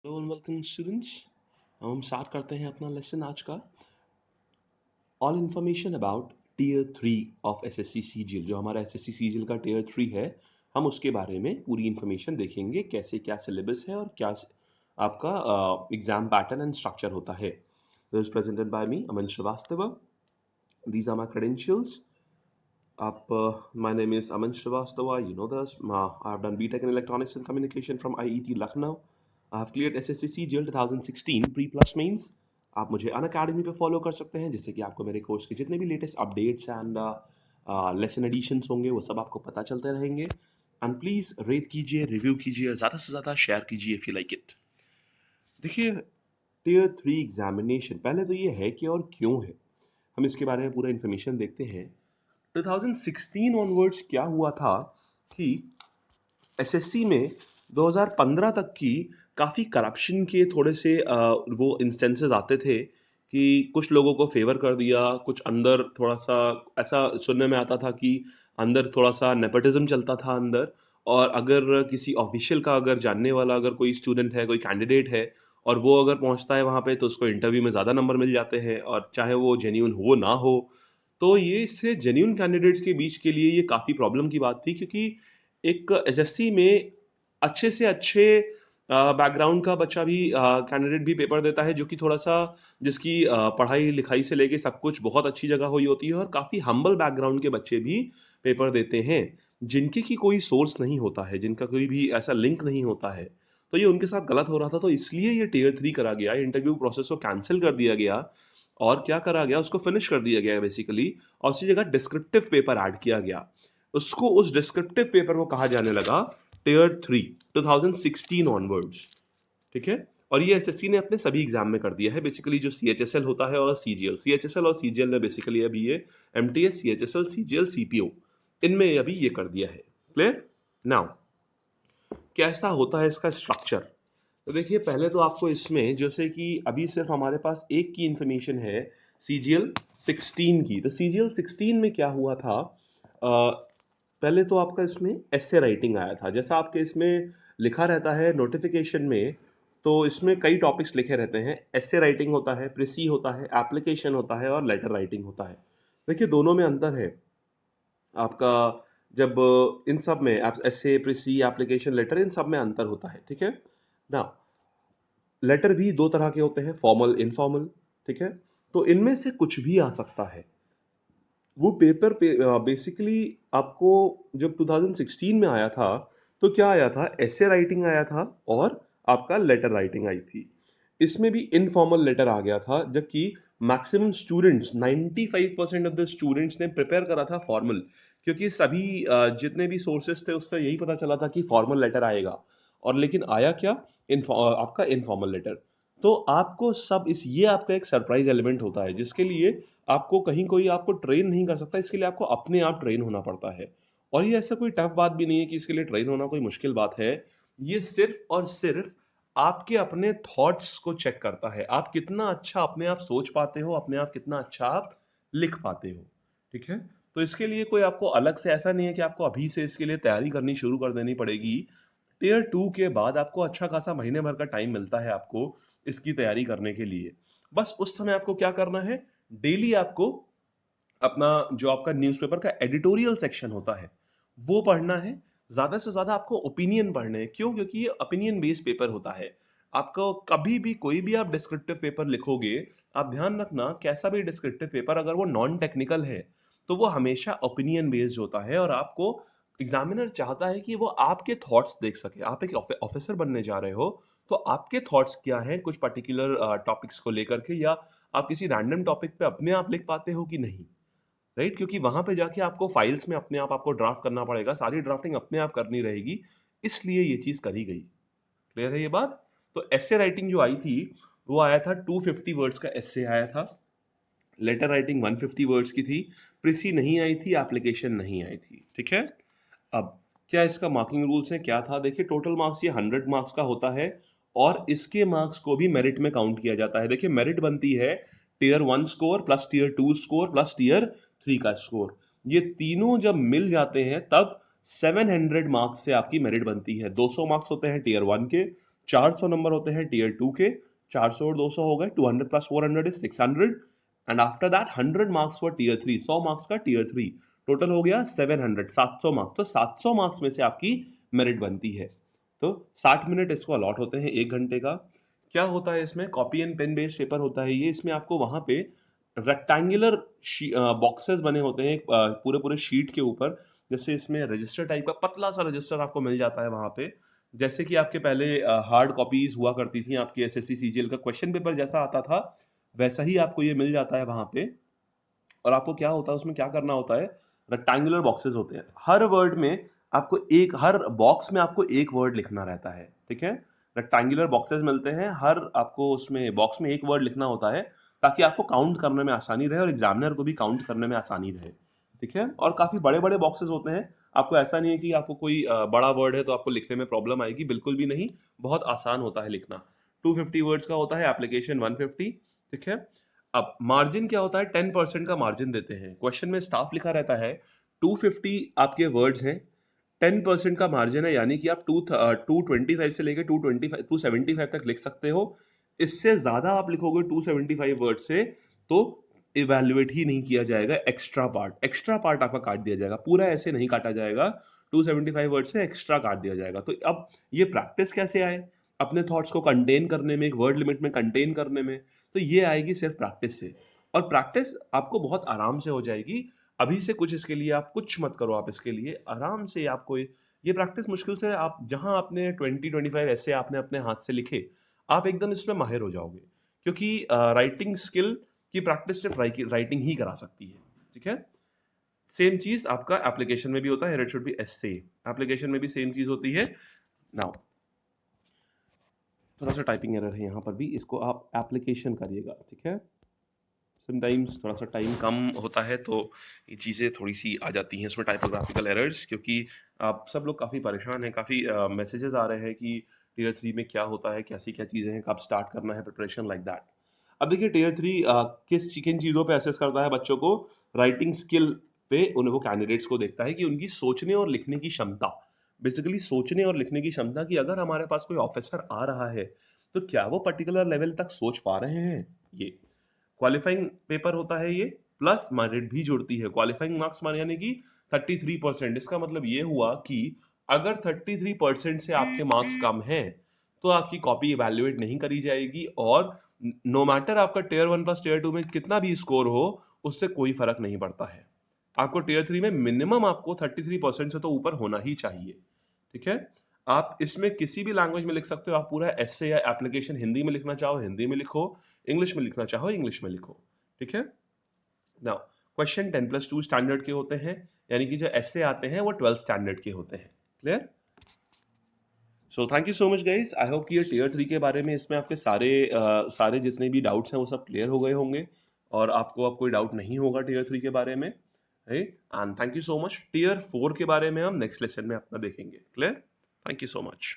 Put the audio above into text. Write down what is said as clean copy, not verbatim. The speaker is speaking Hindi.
Hello and welcome students. हम स्टार्ट करते हैं अपना लेसन आज का। All information about tier 3 of SSC CGL. जो हमारा एसएससी सीजीएल का टीयर 3 है, हम उसके बारे में पूरी इन्फॉर्मेशन देखेंगे, कैसे क्या सिलेबस है और क्या आपका एग्जाम पैटर्न एंड स्ट्रक्चर होता है। This is presented by me Aman Shrivastava. These are my credentials. My name is Aman Srivastava. You know this. I have done BTech in Electronics and Communication from IET Lucknow. I have cleared SSC CGL 2016 pre plus mains. आप मुझे अनअकैडमी पे फॉलो कर सकते हैं, जिससे कि आपको मेरे कोर्स के जितने भी latest updates and lesson additions होंगे वो सब आपको पता चलते रहेंगे। एंड प्लीज रेट कीजिए, रिव्यू कीजिए, ज़्यादा से ज़्यादा शेयर कीजिए इफ़ यू लाइक इट। देखिए, टीयर 3 एग्जामिनेशन पहले तो ये है कि और क्यों है, हम इसके बारे में पूरा इन्फॉर्मेशन देखते हैं। 2016 ऑनवर्ड्स क्या हुआ था कि एसएससी में 2015 तक की काफ़ी करप्शन के थोड़े से वो इंस्टेंसेस आते थे कि कुछ लोगों को फेवर कर दिया, कुछ अंदर थोड़ा सा ऐसा सुनने में आता था कि अंदर थोड़ा सा नेपोटिज्म चलता था अंदर। और अगर किसी ऑफिशियल का अगर जानने वाला अगर कोई स्टूडेंट है, कोई कैंडिडेट है और वो अगर पहुंचता है वहां पे, तो उसको इंटरव्यू में ज़्यादा नंबर मिल जाते हैं, और चाहे वो जेन्यून हो ना हो। तो ये इससे जेन्यून कैंडिडेट्स के बीच के लिए ये काफ़ी प्रॉब्लम की बात थी, क्योंकि एक एसएससी में अच्छे से अच्छे बैकग्राउंड का बच्चा भी कैंडिडेट भी पेपर देता है, जो कि थोड़ा सा जिसकी पढ़ाई लिखाई से लेके सब कुछ बहुत अच्छी जगह हुई होती है, और काफ़ी हम्बल बैकग्राउंड के बच्चे भी पेपर देते हैं, जिनके की कोई सोर्स नहीं होता है, जिनका कोई भी ऐसा लिंक नहीं होता है। तो ये उनके साथ गलत हो रहा था, तो इसलिए ये टीयर 3 करा गया, इंटरव्यू प्रोसेस को कैंसिल कर दिया गया और क्या करा गया, उसको फिनिश कर दिया गया बेसिकली। और उसी जगह डिस्क्रिप्टिव पेपर ऐड किया गया। उसको उस डिस्क्रिप्टिव पेपर को कहा जाने लगा टीयर 3 2016 ऑनवर्ड्स। ठीक है। और ये एसएससी ने अपने सभी एग्जाम में कर दिया है बेसिकली, जो सीएचएसएल होता है और सीजीएल। सीएचएसएल और सीजीएल ने बेसिकली अभी ये एमटीएस, सीएचएसएल, सीजीएल, सीपीओ, इनमें अभी ये कर दिया है। क्लियर? नाउ कैसा होता है इसका स्ट्रक्चर? तो देखिए, पहले तो आपको इसमें जैसे कि अभी सिर्फ हमारे पास एक की इंफॉर्मेशन है, सीजीएल 16 की। तो सीजीएल 16 में क्या हुआ था, पहले तो आपका इसमें एसे राइटिंग आया था, जैसा आपके इसमें लिखा रहता है नोटिफिकेशन में। तो इसमें कई टॉपिक्स लिखे रहते हैं। एसे राइटिंग होता है, प्रीसी होता है, एप्लीकेशन होता है और लेटर राइटिंग होता है। देखिए, दोनों में अंतर है आपका। जब इन सब में एसे, प्रीसी, एप्लीकेशन, लेटर, इन सब में अंतर होता है। ठीक है ना। लेटर भी दो तरह के होते हैं, फॉर्मल, इनफॉर्मल। ठीक है। तो इनमें से कुछ भी आ सकता है। वो पेपर पे बेसिकली आपको जब 2016 में आया था, तो क्या आया था, एसे राइटिंग आया था और आपका लेटर राइटिंग आई थी। इसमें भी इनफॉर्मल लेटर आ गया था, जबकि maximum students 95% of the students ने प्रिपेयर करा था फॉर्मल, क्योंकि सभी जितने भी सोर्सेस थे उससे यही पता चला था कि फॉर्मल लेटर आएगा। और लेकिन आया क्या, आपका इनफॉर्मल लेटर। तो आपको सब इस ये आपका एक सरप्राइज एलिमेंट होता है, जिसके लिए आपको कहीं कोई आपको ट्रेन नहीं कर सकता, इसके लिए आपको अपने आप ट्रेन होना पड़ता है। और ये ऐसा कोई टफ बात भी नहीं है कि इसके लिए ट्रेन होना कोई मुश्किल बात है। ये सिर्फ और सिर्फ आपके अपने थॉट्स को चेक करता है, आप कितना अच्छा अपने आप सोच पाते हो, अपने आप कितना अच्छा आप लिख पाते हो। ठीक है। तो इसके लिए कोई आपको अलग से ऐसा नहीं है कि आपको अभी से इसके लिए तैयारी करनी शुरू कर देनी पड़ेगी। टीयर 2 के बाद आपको अच्छा खासा महीने भर का टाइम मिलता है आपको इसकी तैयारी करने के लिए। बस उस समय आपको क्या करना है, डेली आपको अपना जो आपका न्यूज़पेपर का एडिटोरियल सेक्शन होता है वो पढ़ना है। ज्यादा से ज्यादा आपको ओपिनियन पढ़ने हैं। क्यों? क्योंकि ये ओपिनियन बेस्ड पेपर होता है। आपको कभी भी कोई भी आप डिस्क्रिप्टिव पेपर लिखोगे, आप ध्यान रखना, कैसा भी डिस्क्रिप्टिव पेपर अगर वो नॉन टेक्निकल है तो वो हमेशा ओपिनियन बेस्ड होता है, और आपको एग्जामिनर चाहता है कि वो आपके थॉट्स देख सके। आप एक ऑफिसर बनने जा रहे हो, तो आपके थॉट्स क्या हैं कुछ पर्टिकुलर टॉपिक्स को लेकर के, या आप किसी रैंडम टॉपिक पे अपने आप लिख पाते हो कि नहीं। राइट? क्योंकि वहां पे जाके आपको फाइल्स में अपने आप आपको ड्राफ्ट करना पड़ेगा, सारी ड्राफ्टिंग अपने आप करनी रहेगी, इसलिए ये चीज करी गई। क्लियर है ये बात? तो एसे राइटिंग जो आई थी, वो आया था 250 वर्ड्स का एसे आया था। लेटर राइटिंग 150 वर्ड्स की थी। प्रीसी नहीं आई थी, एप्लीकेशन नहीं आई थी। ठीक है। अब क्या इसका मार्किंग रूल्स है, क्या था? देखिए, टोटल मार्क्स ये 100 मार्क्स का होता है, और इसके मार्क्स को भी मेरिट में काउंट किया जाता है। देखिए, मेरिट बनती है tier 1 score plus tier 2 score plus tier 3 का स्कोर। ये तीनों जब मिल जाते हैं तब 700 मार्क्स से आपकी मेरिट बनती है। 200 मार्क्स होते हैं टीयर 1 के, 400 नंबर होते हैं टीयर 2 के, 400 और 200 हो गए, 200 plus 400 is 600, and after that 100 marks for tier 3, 100 marks का टीयर 3, टोटल हो गया 700, 700 मार्क्स। तो 700 मार्क्स में से आपकी मेरिट बनती है। तो 60 मिनट इसको अलॉट होते हैं 1 घंटे का। क्या होता है इसमें, copy and pen based paper होता है ये। इसमें आपको वहां पे रेक्टेंगुलर बॉक्सेस बने होते हैं पूरे पूरे शीट के ऊपर। जैसे इसमें रजिस्टर टाइप का पतला सा रजिस्टर आपको मिल जाता है वहां पे, जैसे कि आपके पहले हार्ड कॉपीज हुआ करती थी आपकी एसएससी सीजीएल का क्वेश्चन पेपर जैसा आता था, वैसा ही आपको ये मिल जाता है वहां पे। और आपको क्या होता है उसमें, क्या करना होता है, रेक्टेंगुलर बॉक्सेस होते हैं, हर वर्ड में आपको एक, हर बॉक्स में आपको एक वर्ड लिखना रहता है, ठीक है। रेक्टेंगुलर बॉक्सेस मिलते हैं, हर आपको उसमें बॉक्स में एक वर्ड लिखना होता है, ताकि आपको काउंट करने में आसानी रहे और एग्जामिनर को भी काउंट करने में आसानी रहे, ठीक है। और काफी बड़े बड़े बॉक्सेस होते हैं, आपको ऐसा नहीं है कि आपको कोई बड़ा वर्ड है तो आपको लिखने में प्रॉब्लम आएगी, बिल्कुल भी नहीं, बहुत आसान होता है लिखना। 250 वर्ड्स का होता है, एप्लीकेशन 150, ठीक है। अब मार्जिन क्या होता है, 10% का मार्जिन देते हैं। क्वेश्चन में स्टाफ लिखा रहता है 250 आपके वर्ड्स हैं, 10% का मार्जिन है, यानी कि आप 225 से लेकर 275 तक लिख सकते हो। इससे ज्यादा आप लिखोगे 275 वर्ड से तो इवेल्युएट ही नहीं किया जाएगा, एक्स्ट्रा पार्ट आपका काट दिया जाएगा, पूरा ऐसे नहीं काटा जाएगा, 275 वर्ड से एक्स्ट्रा काट दिया जाएगा। तो अब ये प्रैक्टिस कैसे आए अपने थॉट्स को कंटेन करने में, एक वर्ड लिमिट में कंटेन करने में, तो ये आएगी सिर्फ प्रैक्टिस से। और प्रैक्टिस आपको बहुत आराम से हो जाएगी। अभी से कुछ इसके लिए आप कुछ मत करो, आप इसके लिए आराम से आपको ये प्रैक्टिस मुश्किल से आप जहां आपने 20-25 ऐसे आपने अपने हाथ से लिखे, आप एकदम इसमें माहिर हो जाओगे, क्योंकि राइटिंग स्किल की प्रैक्टिस सिर्फ राइटिंग ही करा सकती है, ठीक है। सेम चीज आपका एप्लीकेशन में भी होता है, it should be essay, application में भी सेम चीज होती है। नाउ थोड़ा सा टाइपिंग एरर है यहाँ पर भी, इसको आप एप्लीकेशन करिएगा, ठीक है। समटाइम्स थोड़ा सा टाइम कम होता है तो ये चीज़ें थोड़ी सी आ जाती हैं इसमें, टाइपोग्राफिकल एरर्स, क्योंकि आप सब लोग काफ़ी परेशान हैं, काफ़ी मैसेजेस आ रहे हैं कि टीयर 3 में क्या होता है, कैसी क्या चीज़ें हैं, कब स्टार्ट करना है प्रिपरेशन, लाइक दैट। अब देखिए टीयर 3 किन चीज़ों पे असेस करता है बच्चों को, राइटिंग स्किल पे उन्हें, वो कैंडिडेट्स को देखता है कि उनकी सोचने और लिखने की क्षमता, बेसिकली सोचने और लिखने की क्षमता, कि अगर हमारे पास कोई ऑफिसर आ रहा है तो क्या वो पर्टिकुलर लेवल तक सोच पा रहे हैं। ये क्वालिफाइंग पेपर होता है ये, प्लस मेरिट भी जुड़ती है। क्वालिफाइंग मार्क्स मान यानी कि 33%, इसका मतलब ये हुआ कि अगर 33% से आपके मार्क्स कम हैं तो आपकी कॉपी इवैल्यूएट नहीं करी जाएगी, और नो मैटर आपका टीयर 1 प्लस टीयर 2 में कितना भी स्कोर हो, उससे कोई फर्क नहीं पड़ता है। आपको टीयर 3 में मिनिमम आपको 33% से तो ऊपर होना ही चाहिए, ठीक है। आप इसमें किसी भी लैंग्वेज में लिख सकते हो, आप पूरा एसे या एप्लीकेशन हिंदी में लिखना चाहो हिंदी में लिखो, इंग्लिश में लिखना चाहो इंग्लिश में लिखो, ठीक है। नाउ क्वेश्चन 10+2 स्टैंडर्ड के होते हैं, यानी कि जो एसे आते हैं वो 12 स्टैंडर्ड के होते हैं। Clear? So thank you so much guys, I hope कि ये टीयर 3 के बारे में इसमें आपके सारे जितने भी डाउट्स हैं वो सब क्लियर हो गए होंगे, और आपको अब कोई डाउट नहीं होगा टीयर 3 के बारे में, right. And thank you so much. Tier 4 के बारे में हम नेक्स्ट लेसन में अपना देखेंगे। Clear? Thank you so much.